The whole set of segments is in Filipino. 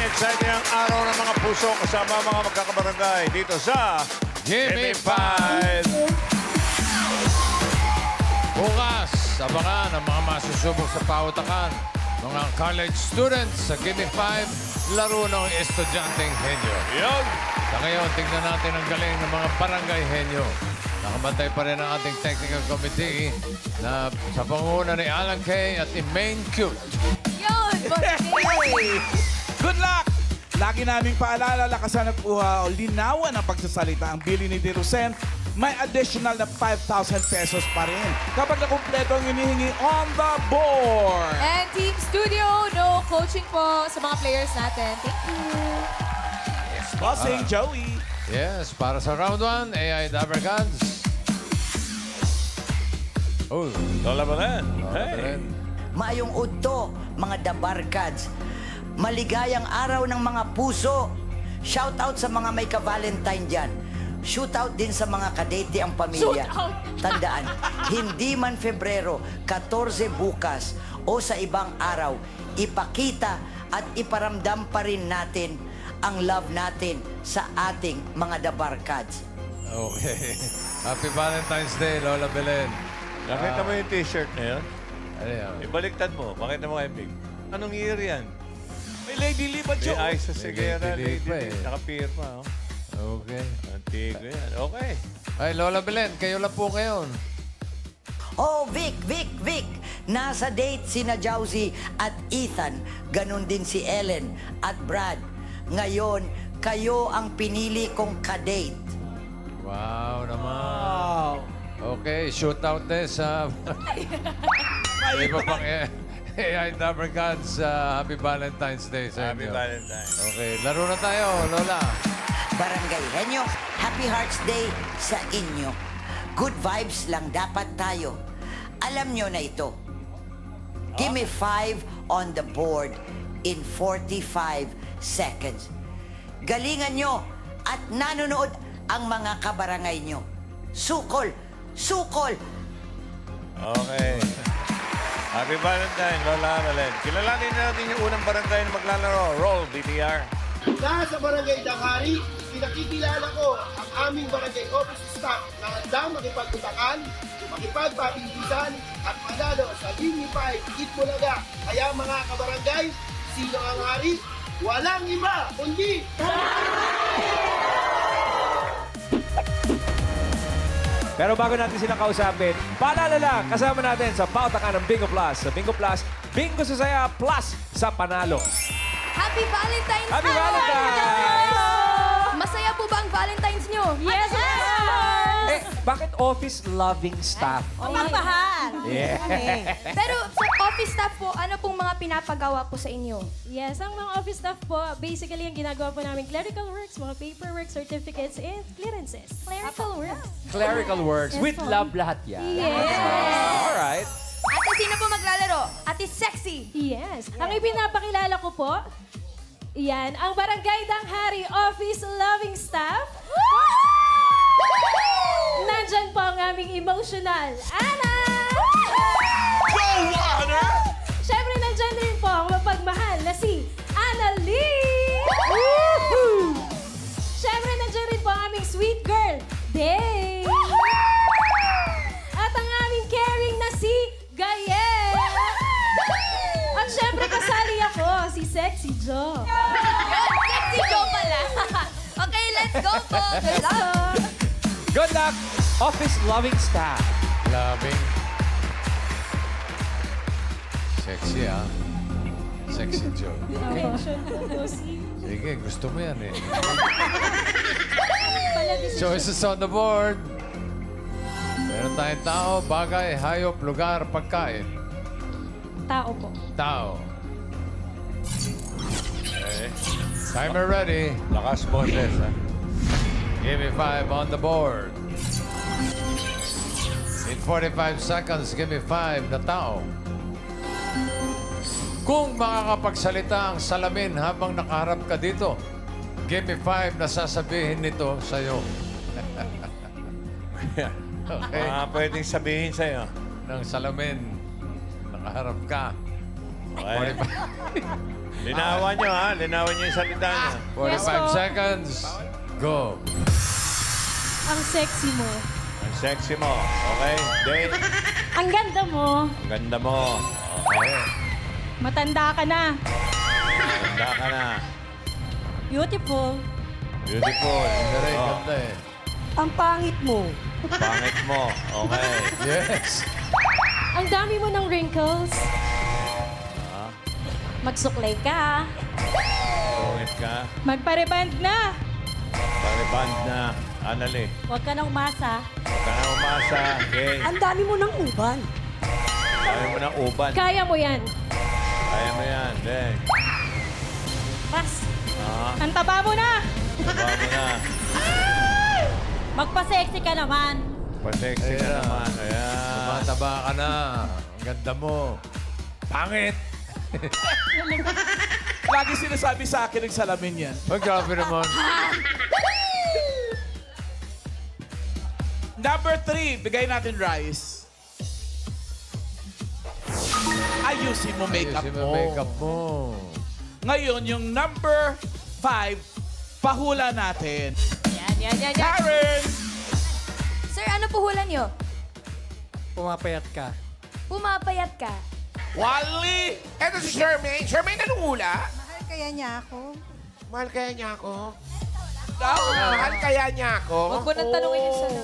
exciting ang araw ng mga puso kasama mga magkakabarangay dito sa Gimme 5. Bukas, abangan ang mga masusubok sa pautakan. Mga college students sa Gimme 5, laro ng estudyanteng henyo. Yun! Sa ngayon, tingnan natin ang galing ng mga barangay henyo. Nakabantay pa rin ang ating technical committee na sa panguna ni Alan Kay at ni Maine Cute. Yun! Good luck! Lagi naming paalala, lakasan at linawan ang pagsasalita. Ang bili ni Dirusen, may additional na 5,000 pesos pa rin. Kapag nakumpleto ang hinihingi on the board. And Team Studio, no coaching po sa mga players natin. Thank you. Bossing Joey. Yes, para sa round 1, AI Dabarkads. Oh, Lola Belen. hey. Maayong udto, mga Dabarkads. Maligayang araw ng mga puso. Shout out sa mga may ka-Valentine dyan. Shoot out din sa mga kadate ang pamilya. Tandaan, hindi man Febrero, 14 bukas o sa ibang araw, ipakita at iparamdam pa rin natin ang love natin sa ating mga Dabarkads. Okay. Happy Valentine's Day, Lola Belen. Nakita mo yung t-shirt na yun? Ano yan? Ibaliktad mo. Pakita mo kay Big. Anong year yan? May Lady Liba, May Joe. Isa Segura, Lady Lady pa Lee. eh. Nakapirma, oh. Okay. Antigo yan. Okay. Ay, Lola Belen, kayo lang po ngayon. Oh, Vic! Nasa date sina Jowzy at Ethan. Ganon din si Ellen at Brad. Ngayon, kayo ang pinili kong kadate. Wow naman. Wow. Okay, shootout din sa... Iba pang AI Dabarkads. Happy Valentine's Day sa Happy inyo. Valentine's. Okay, laro na tayo, Lola. Barangay Henyo, Happy Hearts Day sa inyo. Good vibes lang dapat tayo. Alam nyo na ito. Give me 5 on the board in 45 seconds. Galingan nyo at nanonood ang mga kabarangay nyo. Sukol! Sukol! Okay. Happy Valentine, Lola Belen. Kilalanin natin yung unang barangay na maglalaro. Roll, BTR. Mula sa Barangay Dangari, pinakikilala ko ang aming barangay office staff na handang makipag-utakan, makipagpapintisan at manalo sa Gimme 5 Itbulaga. Kaya mga kabarangay, sino ang hari? Walang iba, kundi... Pero bago natin sila kausapin, paalala lang, kasama natin sa pautakan ng Bingo Plus. Sa Bingo Plus, Bingo sa saya plus sa panalo. Happy Valentine's Happy Day! Valentine's! Masaya po ba ang Valentine's nyo? Yes, of course! Eh, bakit office-loving staff? Pagmamahal. Yeah. Pero sa office staff po, ano pong mga pinapagawa po sa inyo? Yes, ang mga office staff po, basically ang ginagawa po namin, clerical works, mga paperwork, certificates, and clearances. Clerical work. Clerical works. With po. love lahat yan. Yes! Alright. Ate, sino po maglalaro? Ate Sexy. Yes. Ang ipinapakilala ko po, yan, ang Barangay Danghari Office Loving Staff. Nandyan po ang aming emotional, Ana! Go, Warner! Siyempre, nandyan din po ang mapagmahal na si Ana Lee! Siyempre, nandyan rin po ang aming sweet girl, Day! At ang aming caring na si Gaye! At siyempre, kasali ako, si Sexy Jo. Sexy Joe pala. Okay, let's go po. Good luck. Good luck, office-loving staff. Loving. Sexy, ah. Sexy Joe. Mention po po si... Sige, gusto mo yan eh. Pala din si Choices on the board. Meron tayong tao, bagay, hayop, lugar, pagkain. Tao po. Tao. Okay. Timer ready. Lakas boses, ha? Give me 5 on the board. In 45 seconds, give me 5 na tao. Kung makakapagsalita ang salamin habang nakaharap ka dito, give me 5 na sasabihin nito sa'yo. Okay? Pwedeng sabihin sa'yo. Ng salamin, nakaharap ka. Okay. Linawan nyo, ha? Linawan nyo yung salita nyo. 45 seconds. Go. Ang sexy mo. Ang sexy mo. Okay? Date. Ang ganda mo. Ang ganda mo. Okay. Matanda ka na. Ganda ka na. Beautiful. Beautiful. Ganda rin, Oh, ganda eh. Ang pangit mo. pangit mo. Okay. Yes. Ang dami mo ng wrinkles. Ha? Magsuklay ka. Pangit ka. Magpareband na. Pariband na. Anali. Huwag ka nang umasa. Huwag ka na umasa. Okay. Ang dami mo ng uban. Kaya mo ng uban. Kaya mo yan. Kaya mo yan. Deng. Pas. Ha? Ang taba mo na. Taba mo na. Magpa-sexy ka naman. Pasexy ka Ayan. naman. Ayan. Tumataba ka na. Ang ganda mo. Pangit. Lagi sinasabi sa akin ng salamin yan. Ang grabe naman. Number 3, bigay natin rice. Ayusin mo makeup Ayusin mo. makeup mo. Ngayon, yung number 5, pahula natin. Yan. Karen! Sir, ano puhulan nyo? Pumapayat ka. Pumapayat ka. Wally! Eto si Shermaine. Shermaine, anong hula? Mahal kaya niya ako. Mahal kaya niya ako. Daw! Mahal kaya niya ako. Huwag mo nang tanungin yung sana.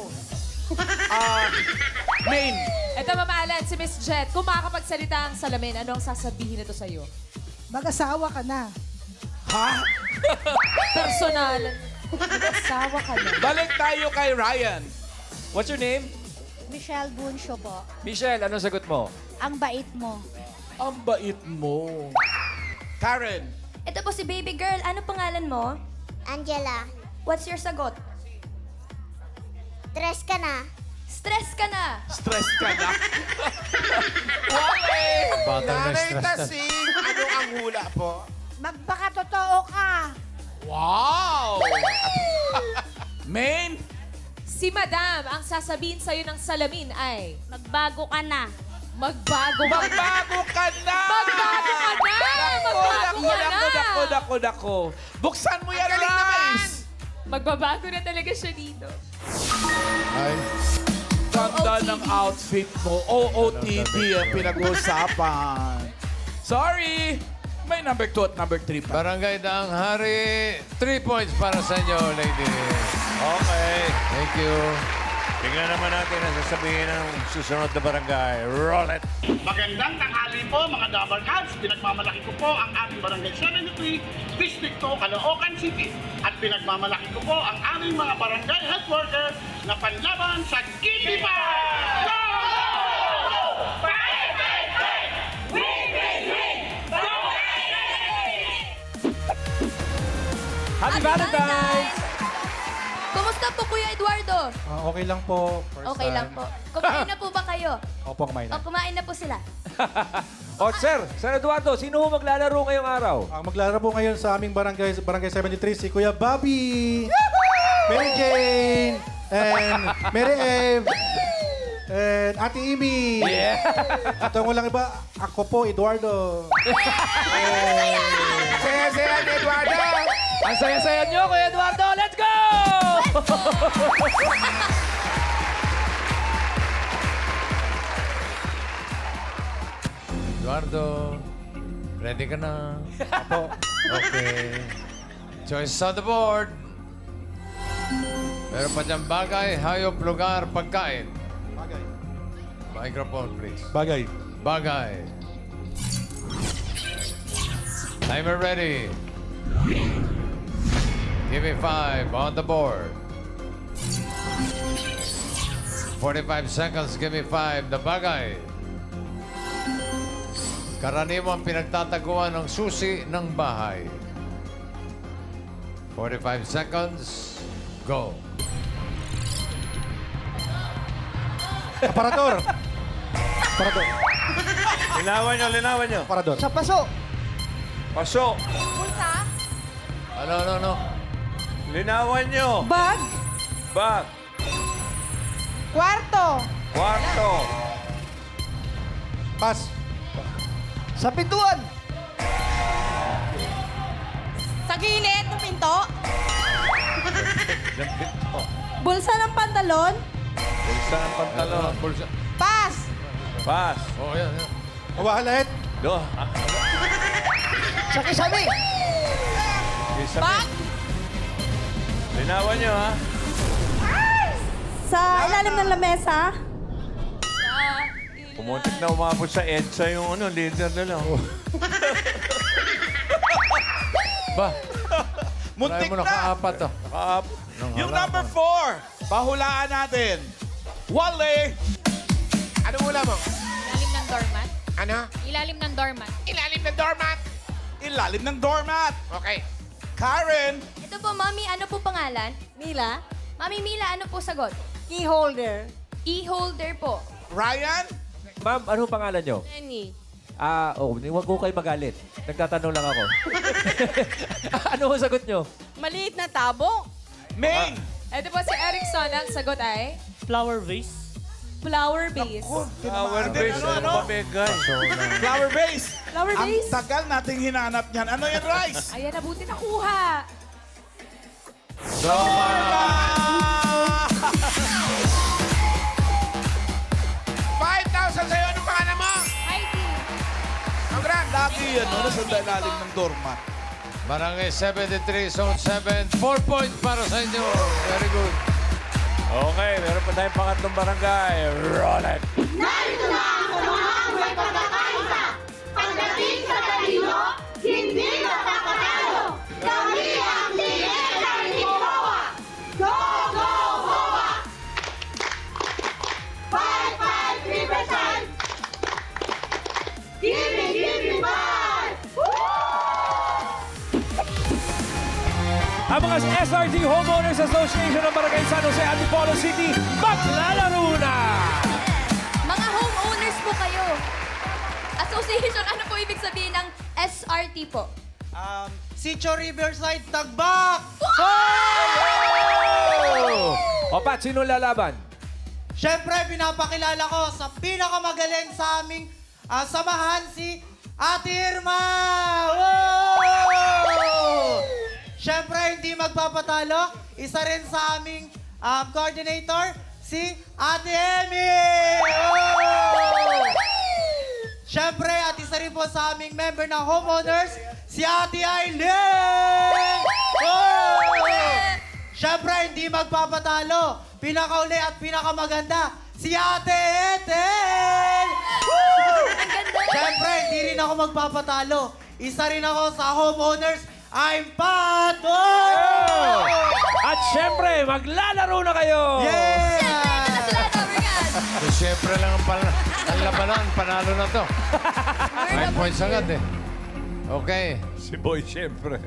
Main. Ito, Mama Alan, si Miss Jet. Kung makakapagsalita ang salamin, ano ang sasabihin nito sa'yo? Mag-asawa ka na. Ha? Personal. Mag-asawa ka na. Balik tayo kay Ryan. What's your name? Michelle Buncio po. Michelle, anong sagot mo? Ang bait mo. Ang bait mo. Karen. Ito po si baby girl. Ano pangalan mo? Angela, What's your sagot? stress ka na. Stress ka na. Stress ka na. Bata na Nanay stress na. Tasing, ano ang hula po? Magpakatotoo ka. Wow! Main. Si Madam, ang sasabihin sa'yo ng salamin ay Magbago ka na. magbago ka na. Magbago ka na! Magbago ka na! Magbago ka na! Dako. Buksan mo yan, Ang galing naman! Rice! Magbabago na talaga siya dito. Ay, Ganda ng outfit mo. OOTD ang pinag-uusapan. Sorry! May number 2 at number 3 pa. Barangay Daang Hari. 3 points para sa inyo, ladies. Okay. Thank you. Tingnan naman natin ang sasabihin ng susunod na barangay. Roll it! Magandang tanghali po mga Dabar Cats. Pinagmamalaki ko po ang aming Barangay 73, District 2, Caloocan City. At pinagmamalaki ko po ang aming mga barangay health workers na panlaban sa Kitty Fight! Go! Fight, fight, fight! Win, win, win! Happy Valentine's! Kumusta po, Kuya Eduardo? Okay lang po. First Okay lang po. Kumain na po ba kayo? Opo, kumain O, kumain na po sila. O, Sir Eduardo, sino ho maglalaro ngayong araw? Ang maglalaro po ngayon sa aming barangay 73, si Kuya Bobby, Mary Jane, and Mary Eve, and Ate Imi. At ang walang iba, ako po, Eduardo. Saya-saya ni Eduardo. Ang saya-saya nyo, Kuya Eduardo! Let's go! Eduardo, ready ka na? Apo. Okay. Choice on the board. Meron pa dyan bagay, hayop, lugar, pagkain. Bagay. Microphone, please. Bagay. Bagay. Timer ready. Give me 5 on the board. 45 seconds, give me 5. The bagay. Karaniwang pinagtataguan ng susi ng bahay. 45 seconds. Go. Aparador. Aparador. Linawan nyo. Aparador. Sa paso. Pasok. Ano? Linawan nyo. Bag. Bag. Kwarto. Kwarto. Pas. Sa pintuan. Damit mo. Bulsa ng pantalon. Bulsa ng pantalon. Bulsa. Pass. Pass. Oh, yan. Wallet. Do. Saki-sabi! Bag. Linawan nyo, ha? Sa ilalim ng lamesa. Pumuntik na umabot sa EDSA yung leader nila. Ba? Muntik Try mo na! nakaapat, oh. Yung number 4, pahulaan natin. Wale! Ano mula mo? Ilalim ng doormat. Ano? Ilalim ng doormat. Ilalim ng doormat. Ilalim ng doormat. Okay. Karen! Ito po, Mami, ano po pangalan? Mila. Mami Mila, ano po sagot? Key holder. E-holder po. Ryan? Ma'am, ano pangalan nyo? Jenny. Huwag ko kayo magalit. Nagtatanong lang ako. Ano ang sagot nyo? Maliit na tabo. Maine! Ito po si Erickson. Ang sagot ay Flower vase. flower base. Flower base. Ano ba, guys? Flower base. Flower Ang vase. tagal nating hinanap niyan. Ano yan, Rice? Ayan, nabuti nakuha. Ah! 5,000 sa'yo. Anong pangalan mo? Heidi. Congrats. Lagi yan, no? Nasa ilalim ng doormat. Barangay 73, Zone 7. 4 points para sa inyo. Very good. Okay, meron pa tayong pangatlong barangay. Roll it! Narito na ang samahan may pagkakaisa. Pagdating sa talino, hindi nakakatalo. Kami ang TNRT Hoa. Go, go, Hoa! 5-5-3%. Give me 5! Ang mga SRT Homeowners Association ng Barangay San Jose, Antipolo City, maglalaro na! Mga homeowners po kayo. Association, ano po ibig sabihin ng SRT po? Sitio Riverside, Tagbak! O Pat, sino lalaban? Siyempre, pinapakilala ko sa pinakamagaling sa aming samahan, si Ate Irma! Wow! Siyempre, hindi magpapatalo. Isa rin sa aming coordinator, si Ate Emmy! Wow! Siyempre, at isa rin po sa aming member ng homeowners, si Ate Aileen! Wow! Siyempre, hindi magpapatalo. Pinakauli at pinakamaganda, si Ate Ethel! Siyempre, hindi rin ako magpapatalo. Isa rin ako sa homeowners, I'm Pat! Oh! At syempre, maglalaro na kayo! Yeah! Siyempre lang ang labanan. Panalo na to. 5 points agad eh. Okay. Si Boy, syempre.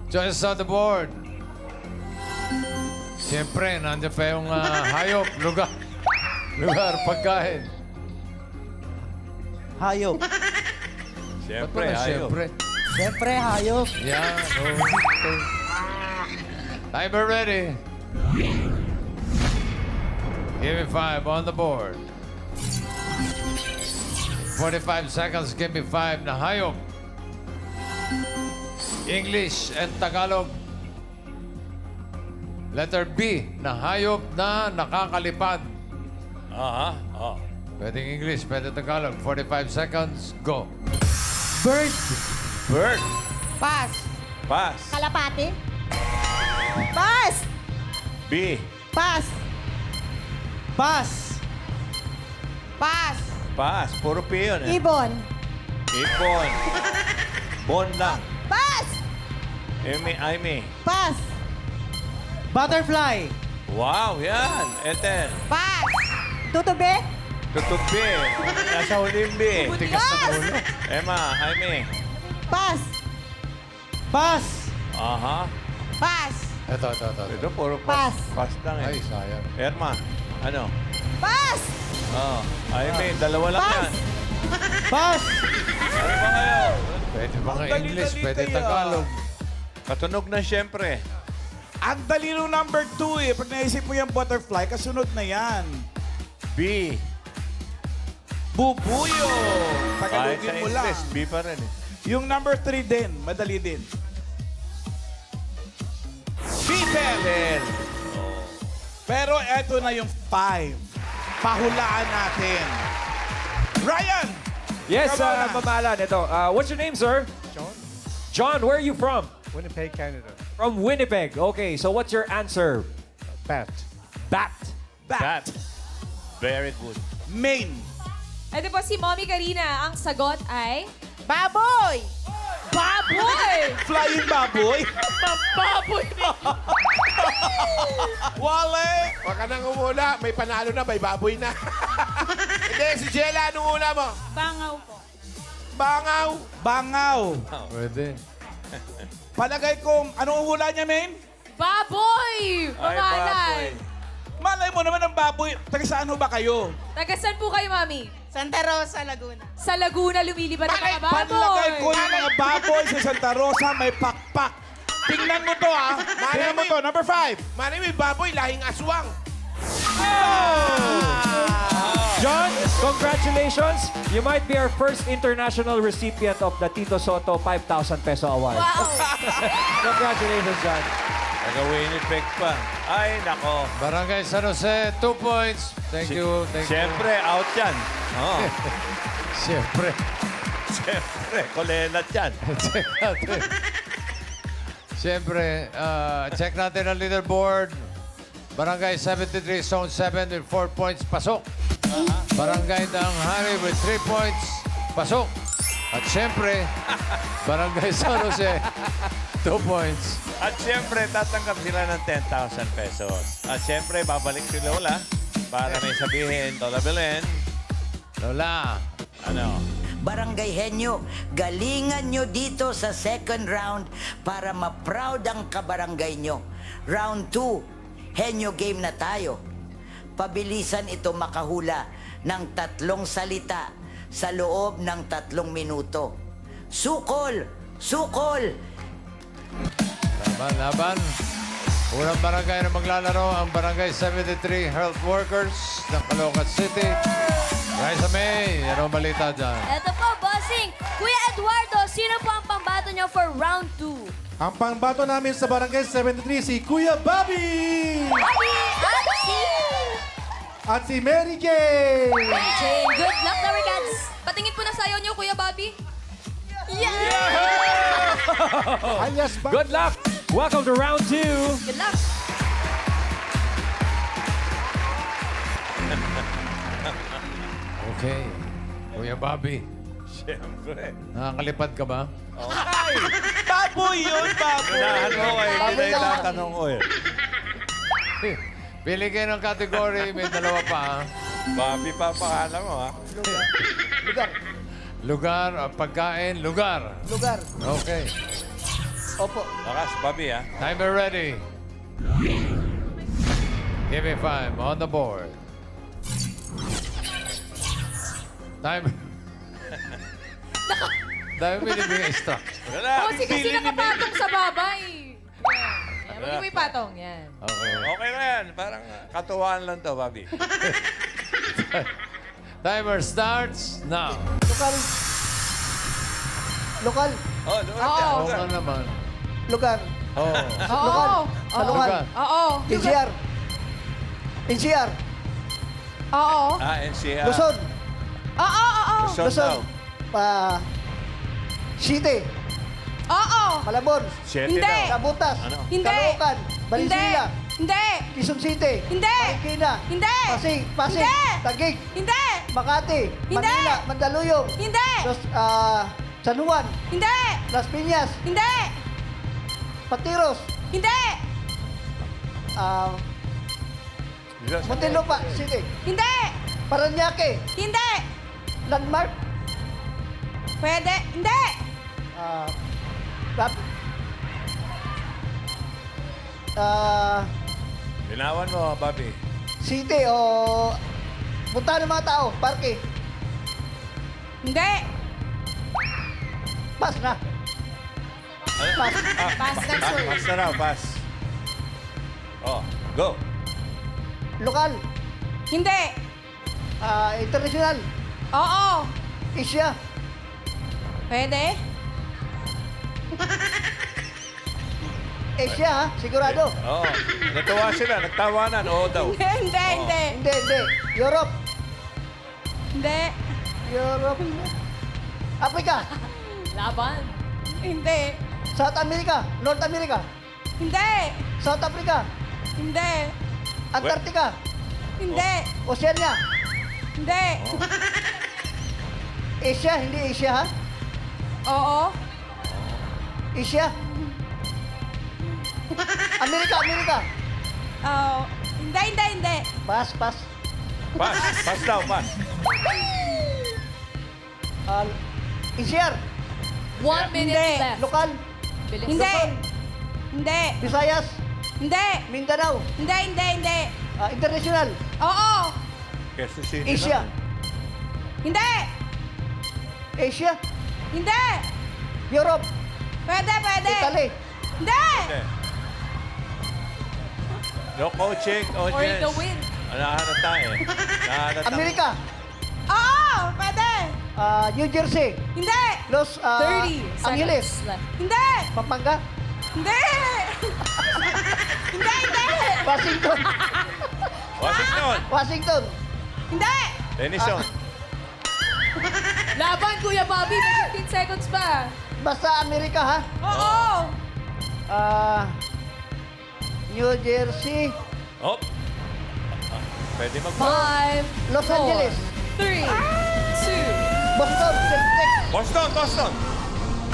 Choices on the board. Siyempre, nandiyan pa yung hayop, lugar, pagkain. Hayop. Siyempre, Ba't pala ayaw. siyempre? Siyempre, hayop. Yan. Okay. Timer ready. Give me 5 on the board. 45 seconds, give me 5 na hayop. English and Tagalog. Letter B na hayop na nakakalipad. Aha. Oh. Pwedeng English, pwede Tagalog. 45 seconds, go. Bird. Bird. Pass. Pass. Kalapati. Pass. B. Pass. Pass. Pass. Pass. Puro P yun eh. Ibon. Ipon. Bon lang. Pass. Amy. Pass. Butterfly. Wow, yan. Ethel. Pass. Tutube. Tutugbi. Nasa hulimbi. Pass. Emma, Jaime. Pass. Pass. Aha. Pass. Ito. Ito, puro pass. Pass. Pass lang Ay, eh. sayang. Erma, ano? Pass. Oh, Jaime, dalawa lang Pass. yan. Pass. Ano ba kayo? Pwede mga Ang English, dali-dali pwede kaya. Tagalog. Katunog na siyempre. Ang dali nung number 2 eh. Pag naisip mo yung butterfly, kasunod na yan. B. Bubuyo. Kahit sa Tagalogin mo lang. English, B pa rin eh. Yung number 3 din, madali din. Fidel. Pero eto na yung 5. Pahulaan natin. Ryan! Yes, Come on. mamahalan. Ito. What's your name, sir? John? John, where are you from? Winnipeg, Canada. From Winnipeg. Okay, so what's your answer? Bat. Bat. That. Very good. Main. Ito po si Mommy Karina. Ang sagot ay... Baboy! Baboy! Flying baboy. Baboy! Wale! Huwag ka nang umula. May panalo na, may baboy na. Hindi, si Jella, anong una mo? Bangaw po. Bangaw. Bangaw. Pwede. Palagay ko, anong hula niya, Main? Baboy! Mamahalan. Malay mo naman ang baboy. Taga saan ho ba kayo? Taga saan po kayo, Mami? Santa Rosa, Laguna. Sa Laguna lumilipad ang mga baboy. Panlagay ko yung mga baboy sa Santa Rosa, may pakpak. Tingnan mo to, ha? Tingnan mo to, number 5. Manay, may baboy, lahing aswang. John, congratulations. You might be our first international recipient of the Tito Soto 5,000 peso award. Wow! Congratulations, John. Taga-Winnipeg pa. Ay, nako. Barangay San Jose, 2 points. Thank you, thank you. Siyempre, out yan. Oh. Siyempre. Siyempre, kolelat yan. Check natin. Siyempre, check natin ang leaderboard. Barangay 73, Zone 7 with 4 points, pasok. Barangay Danghari with 3 points, pasok. At siyempre, Barangay San Jose, 2 points. At siyempre, tatanggap sila ng 10,000 pesos. At siyempre, babalik si Lola para may sabihin, Lola Belen. Lola. Ano? Barangay Henyo, galingan nyo dito sa second round para ma-proud ang kabarangay nyo. Round 2, Henyo game na tayo. Pabilisan ito makahula ng 3 salita sa loob ng 3 minuto. Sukol! Sukol! Laban. Unang barangay na maglalaro ang Barangay 73 Health Workers ng Caloocan City. Raisa May, ano ang balita dyan? Ito po, bossing. Kuya Eduardo, sino po ang pambato niyo for round 2? Ang pangbato namin sa Barangay 73 si Kuya Bobby! Bobby! At si Mary Jane! Mary Jane, good luck na regards. Patingin po na sayo niyo, Kuya Bobby. Yeah! Alias Bobby. Good luck. Welcome to round 2. Good luck. Okay. Kuya Bobby, Siyempre. nakakalipad ka ba? Ay! Baboy yun, baboy! Unahan mo kayo. Hindi na itatanong ko eh. Pili kayo ng category, may 2 pa. Ha? Bobby pa pangalan mo, ha? Lugar. Lugar, pagkain, lugar. Lugar. Okay. Opo. Lakas, Bobby, ha? Timer ready. Give me 5 on the board. Timer. Dami binibigay instruction. Wala. Kasi nakapatong sa babay. Yan, mali mo ipatong. Yan. Okay. Okay na yan. Parang katuwaan lang to, Bobby. Timer starts now. Lokal. Lokal. Oh, lugar Oo. yan. Oo Lugar. nga naman. Lugar. Oo. Oo. Sa lokal. Lugar. Oo. NCR. NCR. Oo. Ah, NCR. Luzon. Oo. Oo. Luzon daw. City. Oo. Malabon. Siete Hindi. daw. Cabutas. Ano? Hindi. Caloocan. Valenzuela. Hindi. Quezon City. Hindi. Marikina. Hindi. Pasig. Hindi. Taguig. Hindi. Makati. Hindi. Manila. Mandaluyong. Hindi. San Juan. Hindi. Las Piñas. Hindi. Patiros. Hindi. Muntinlupa City. Hindi. Paranaque. Hindi. Landmark. Pwede. Hindi. Binawan mo, Bobby. City o punta ng mga tao, parke. Hindi. Pass na. Pass. Pass na, sir. Pass na raw, pass. Oh, go. Lokal. Hindi. International. Oo. Asia. Pwede. Asia, ha? Sigurado. Oo. Natuwa sila, nagtawanan. Oo daw. Hindi. Europe. Hindi. Europe. Africa. Laban. Hindi. South America. North America. Hindi. South Africa. Hindi. Antarctica. Hindi. Oceania. Hindi. Asia, hindi Asia, ha? Oo. Asia. Amerika. Oh. Hindi. Pass. Pass daw, pass. Easier. 1 minute left. Lokal. Bilis. Hindi. Hindi. Visayas. Hindi. Mindanao. Hindi. International. Oo. Quezon City. Asia. Hindi. Asia. Hindi. Europe. Pwede. Italy. Hindi. No coaching, Or audience. the win. Nahanata eh. Nahanata. Amerika. Oo. Pwede. New Jersey. Hindi. Los 30 Angeles. seconds left. Hindi. Pampanga. Hindi. Hindi. Washington. Washington. Hindi. Denison. Laban, Kuya Bobby. May 15 seconds pa. Basta Amerika, ha? Oo. New Jersey. Oh. Pwede mag 5, Los Angeles. 3, 2. Boston. Boston.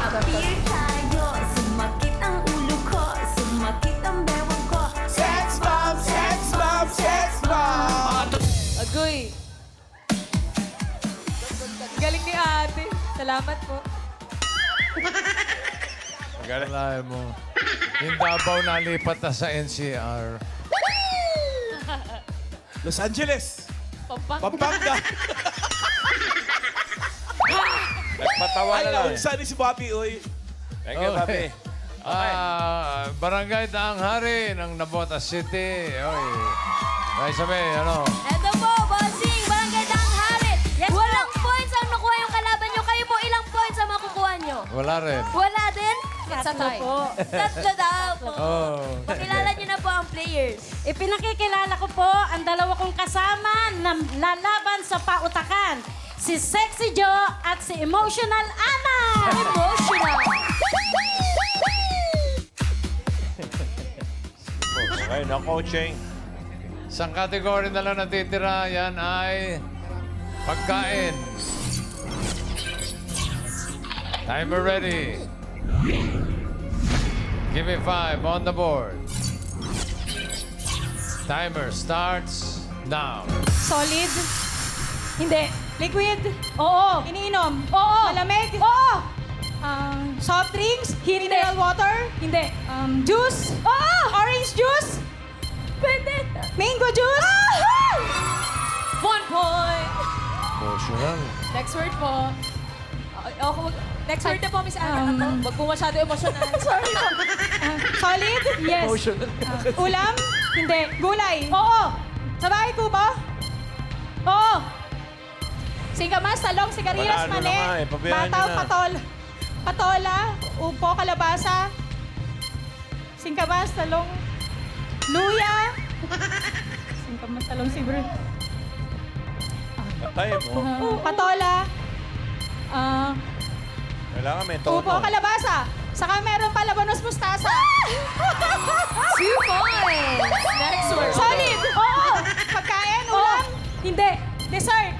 Appear tayo, sumakit ang ulo ko, sumakit ang bewang ko. Sex bomb! Agoy. Galing ni ate. Salamat po. Kalahin mo. Yung Davao nalipat na sa NCR. Los Angeles. Pampanga. Nagpatawa Ay, na lang. naunsan ni si Bobby, uy. Thank you, Bobby. Barangay Daang Hari ng Navotas City. Oy. Ay, sabi, ano? Eto po, bossing, Barangay Daang Hari. Walang points ang nakuha yung kalaban nyo. Kayo po, ilang points ang makukuha nyo? Wala rin. Wala din? It's a tie. Tatlo daw po. Oh. Pakilala nyo na po ang players. Ipinakikilala ko po ang dalawa kong kasama na lalaban sa pautakan. Si Sexy Joe at si Emotional Ana. Emotional. Okay, no coaching. Isang kategory na lang natitira. Yan ay pagkain. Timer ready. Give me 5 on the board. Timer starts now. Solid? Hindi. Liquid? Oo. Iniinom? Oo. Malamig? Oo. Soft drinks? Mineral water? Hindi. Juice? Oo. Orange juice? Pwede. Mango juice? 1 point. Emotional. Next word po. Next word na po, Miss Ana. Wag po masyado emotional. Sorry po. Solid? Yes. Ulam? Hindi. Gulay? Oo. Sa bahay ko ba? Oo. Singkamas, talong, sigarilyas, Panalo mani, na nga eh. Pabayaan bataw, nyo na. patola, upo, kalabasa, singkamas, talong, luya, singkamas, talong, sibro, Patay mo. patola, Kailangan may tono. upo, kalabasa, saka meron pa labanos mustasa. 2 points. Next word. Solid! Oo! Pagkain, ulam? Hindi. Dessert?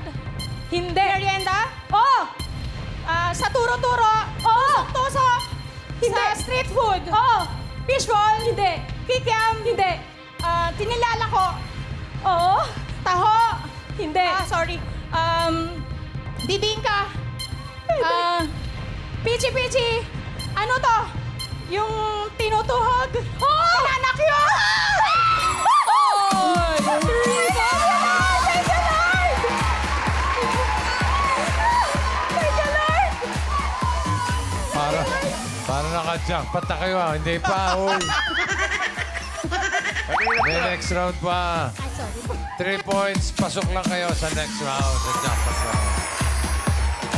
Hindi. Merienda? Oo! Sa turo-turo? Oo! Tusok? Hindi. Sa street food? Oo! Fishball? Hindi. Kikiam? Hindi. Tinilala ko? Oo. Taho? Hindi. Sorry. Bibingka? Pichi-pichi? Ano to? Yung tinutuhog? Oo! Kananak yun! Para naka-jackpot na kayo. Hindi pa, uy. May next round pa. 3 points. Pasok lang kayo sa next round. Sa jackpot round.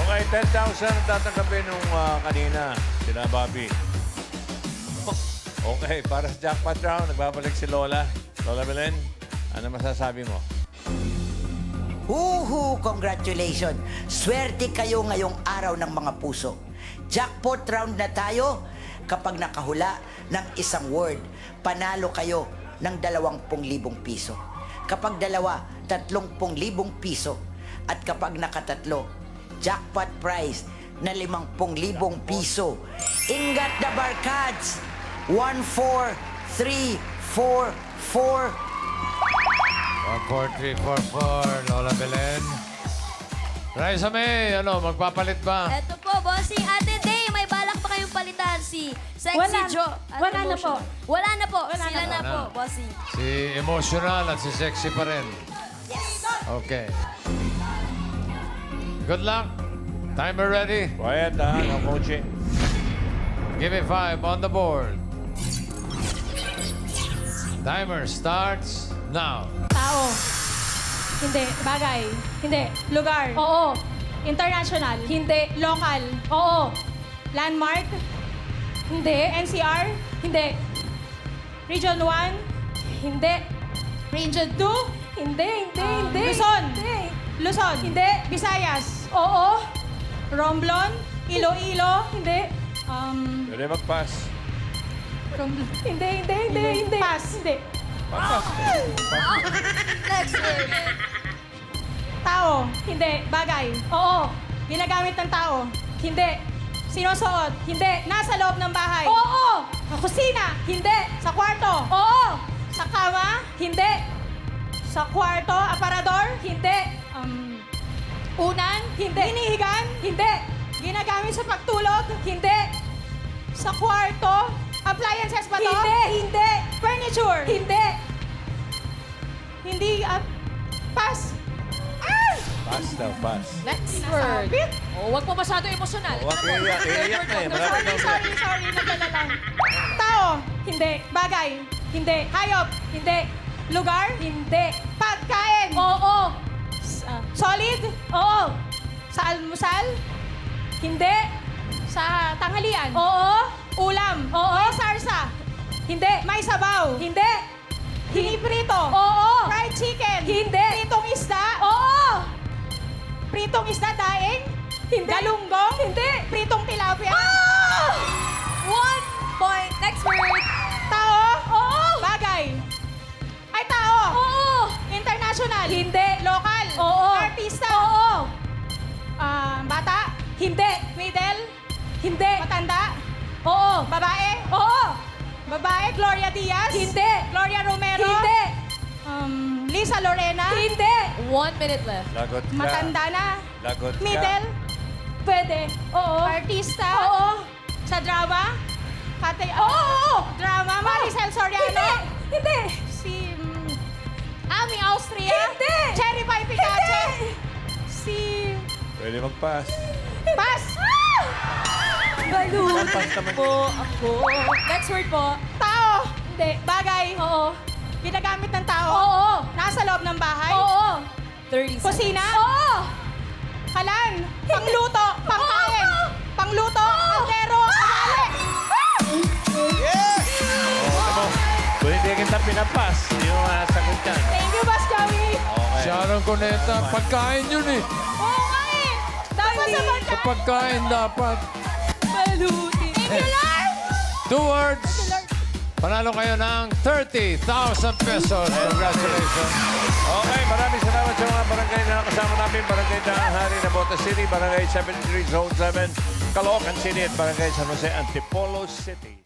Okay, 10,000 ang tatanggapin nung kanina. Sila Bobby. Okay, para sa jackpot round, nagbabalik si Lola. Lola Belen, ano masasabi mo? Congratulations! Swerte kayo ngayong araw ng mga puso. Jackpot round na tayo. Kapag nakahula ng isang word, panalo kayo ng 20,000 piso. Kapag dalawa, 30,000 piso. At kapag nakatatlo, jackpot prize na 50,000 piso. Ingat the Barkads! 1, 4, 3, 4, 4. 1, 4, 3, 4, 4. Lola Belen. Raisa May, magpapalit ba? Eto po, bossing. Ate Day, may balak pa kayong palitan si Sexy Wala. Joe. at Wala na Emotional. po. Wala na po. Wala Sila na na po. po, bossing. Si Emotional at si Sexy pa rin. Yes. Okay. Good luck. Timer ready? Quiet, no coaching. Give me 5 on the board. Timer starts now. Tao. Hindi. Bagay. Hindi. Lugar. Oo. International. Hindi. Local. Oo. Landmark. Hindi. NCR. Hindi. Region 1. Hindi. Region 2. Hindi. Luzon. Hindi. Luzon. Hindi. Visayas. Oo. Romblon. Iloilo. Hindi. Pwede mag-pass. Romblon. Hindi. Pass. Hindi. Next word. Tao. Hindi. Bagay. Oo. Ginagamit ng tao. Hindi. Sinusuot. Hindi. Nasa loob ng bahay. Oo. Sa kusina. Hindi. Sa kwarto. Oo. Sa kama. Hindi. Sa kwarto. Aparador. Hindi. Unan. Hindi. Hinihigan. Hindi. Ginagamit sa pagtulog. Hindi. Sa kwarto. Appliances ba to? Hindi. Furniture. Hindi. Hindi. Pass. Pass daw, pass. Next word. Oh, wag po masyado emosyonal. Huwag iiyak na eh. Malapit na Sorry. Nagdala lang. Tao. Hindi. Bagay. Hindi. Hayop. Hindi. Lugar. Hindi. Pagkain. Oo. Solid. Oo. Sa almusal. Hindi. Sa tanghalian. Oo. Ulam. Oo. May sarsa. Hindi. May sabaw. Hindi. Hiniprito. Oo. Fried chicken. Hindi. Pritong isda. Oo. Pritong isda daing. Hindi. Galunggong. Hindi. Pritong tilapia. Oh! 1 point. Next word. Tao. Oo. Bagay. Ay, tao. Oo. International. Hindi. Local. Oo. Artista. Oo. Bata. Hindi. Middle. Hindi. Matanda. Oo. Babae. Oo. Babae. Gloria Diaz. Hindi. Gloria Romero. Hindi. Lisa Lorena. Hindi. 1 minute left. Lagot ka. Matanda na. Lagot ka. Middle. Pwede. Oo. Artista. Oo. Sa drama. Oo. Drama. Maricel Soriano. Hindi. Si Ami Austria. Hindi. Cherry Pie Picache. Si... Pwede mag-pass. Pass. Balloon. Po ako. Next word po. Tao. Hindi. Bagay. Oo. Ginagamit ng tao. Oo. Nasa loob ng bahay. Oo. 30 seconds. Kusina. Oo. Kalan. Pangluto. Pangkain. Pangluto. Kaldero. Kawali. Kung hindi kita pinapas, hindi mo masagot yan. Thank you, Boss Joey. Okay. Sharon Cuneta, pagkain yun eh. Oo nga eh. Dapat sa pagkain. Sa pagkain dapat. Balutin. Thank you, Lord. 2 words. Panalo kayo ng 30,000 pesos. Congratulations. Okay, maraming salamat sa mga barangay na nakasama namin. Barangay Dahang-Hari, Nabota City, Barangay 73, Zone 7, Caloocan City at Barangay San Jose, Antipolo City.